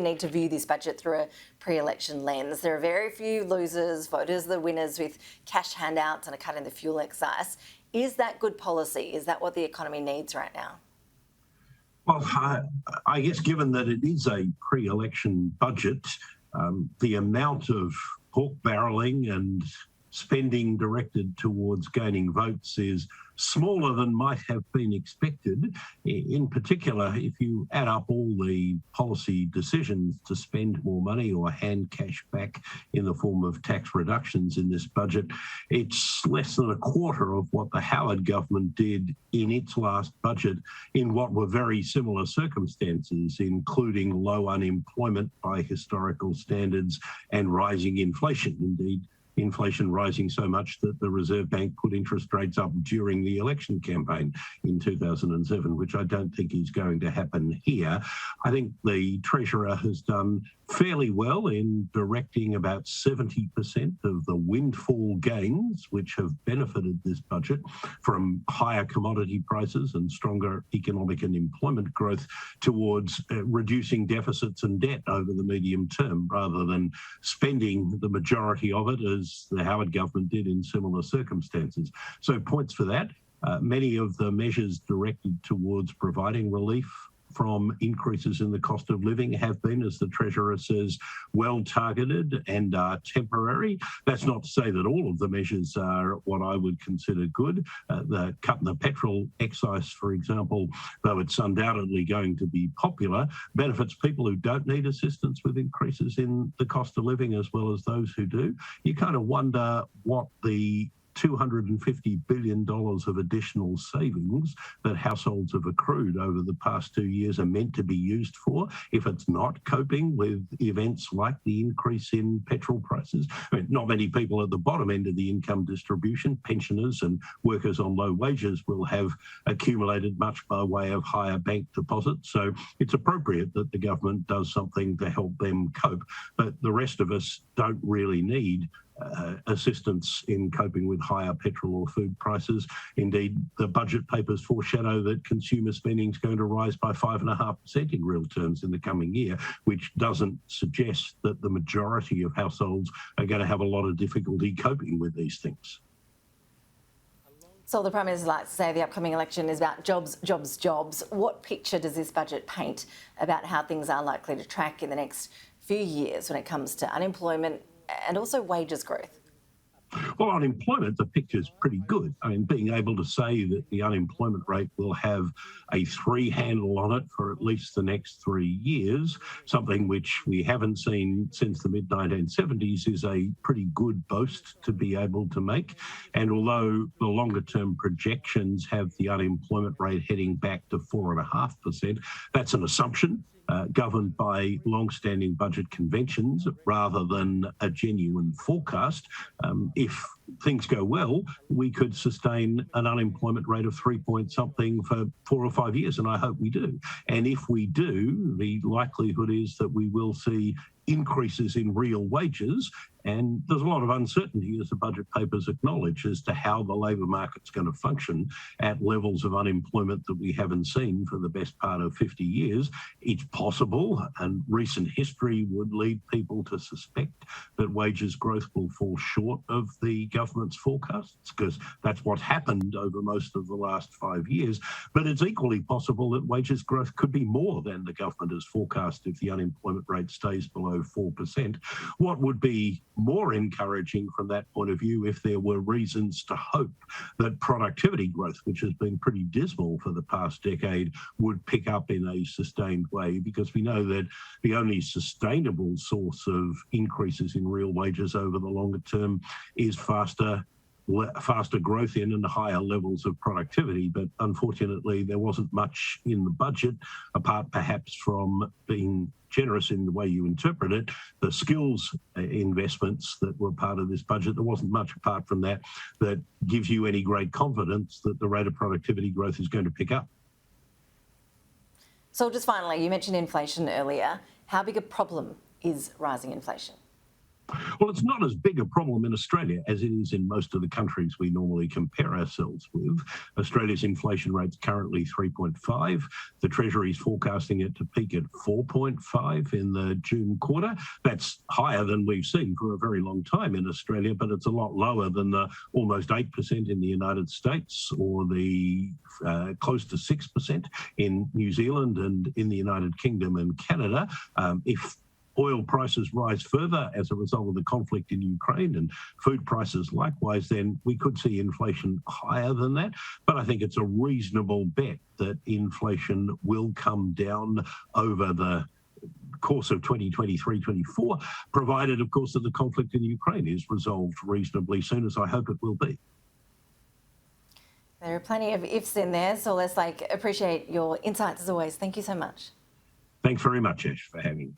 need to view this budget through a pre-election lens. There are very few losers, voters the winners with cash handouts and a cut in the fuel excise. Is that good policy? Is that what the economy needs right now? Well, I guess given that it is a pre-election budget, the amount of pork barrelling and spending directed towards gaining votes is smaller than might have been expected. In particular, if you add up all the policy decisions to spend more money or hand cash back in the form of tax reductions in this budget, it's less than a quarter of what the Howard government did in its last budget in what were very similar circumstances, including low unemployment by historical standards and rising inflation. Indeed, inflation rising so much that the Reserve Bank put interest rates up during the election campaign in 2007, which I don't think is going to happen here. I think the Treasurer has done fairly well in directing about 70% of the windfall gains, which have benefited this budget from higher commodity prices and stronger economic and employment growth, towards reducing deficits and debt over the medium term, rather than spending the majority of it as the Howard government did in similar circumstances. So points for that. Many of the measures directed towards providing relief from increases in the cost of living have been, as the Treasurer says, well targeted and are temporary. That's not to say that all of the measures are what I would consider good. The cut in the petrol excise, for example, though it's undoubtedly going to be popular, benefits people who don't need assistance with increases in the cost of living as well as those who do. You kind of wonder what the $250 billion of additional savings that households have accrued over the past 2 years are meant to be used for, if it's not coping with events like the increase in petrol prices. I mean, not many people at the bottom end of the income distribution, pensioners and workers on low wages, will have accumulated much by way of higher bank deposits. So it's appropriate that the government does something to help them cope. But the rest of us don't really need assistance in coping with higher petrol or food prices. Indeed, the budget papers foreshadow that consumer spending is going to rise by 5.5% in real terms in the coming year, which doesn't suggest that the majority of households are going to have a lot of difficulty coping with these things. So the Prime Minister likes to say the upcoming election is about jobs, jobs, jobs. What picture does this budget paint about how things are likely to track in the next few years when it comes to unemployment and also wages growth? Well, unemployment, the picture's pretty good. I mean, being able to say that the unemployment rate will have a 3 handle on it for at least the next 3 years, something which we haven't seen since the mid-1970s, is a pretty good boast to be able to make. And although the longer-term projections have the unemployment rate heading back to 4.5%, that's an assumption governed by long-standing budget conventions rather than a genuine forecast. If things go well, we could sustain an unemployment rate of 3 point something for 4 or 5 years, and I hope we do. And if we do, the likelihood is that we will see increases in real wages. And there's a lot of uncertainty, as the budget papers acknowledge, as to how the labour market's going to function at levels of unemployment that we haven't seen for the best part of 50 years. It's possible, and recent history would lead people to suspect that wages growth will fall short of the government's forecasts, because that's what's happened over most of the last 5 years. But it's equally possible that wages growth could be more than the government has forecast if the unemployment rate stays below 4%. What would be more encouraging from that point of view if there were reasons to hope that productivity growth, which has been pretty dismal for the past decade, would pick up in a sustained way, because we know that the only sustainable source of increases in real wages over the longer term is faster growth in and higher levels of productivity. But unfortunately, there wasn't much in the budget, apart perhaps from being generous in the way you interpret it, the skills investments that were part of this budget. There wasn't much apart from that that gives you any great confidence that the rate of productivity growth is going to pick up. So just finally, you mentioned inflation earlier. How big a problem is rising inflation? Well, it's not as big a problem in Australia as it is in most of the countries we normally compare ourselves with. Australia's inflation rate's currently 3.5. The Treasury's forecasting it to peak at 4.5 in the June quarter. That's higher than we've seen for a very long time in Australia, but it's a lot lower than the almost 8% in the United States or the close to 6% in New Zealand and in the United Kingdom and Canada. If oil prices rise further as a result of the conflict in Ukraine and food prices likewise, then we could see inflation higher than that. But I think it's a reasonable bet that inflation will come down over the course of 2023-24, provided, of course, that the conflict in Ukraine is resolved reasonably soon, as I hope it will be. There are plenty of ifs in there. Saul Eslake, appreciate your insights as always. Thank you so much. Thanks very much, Ash, for having me.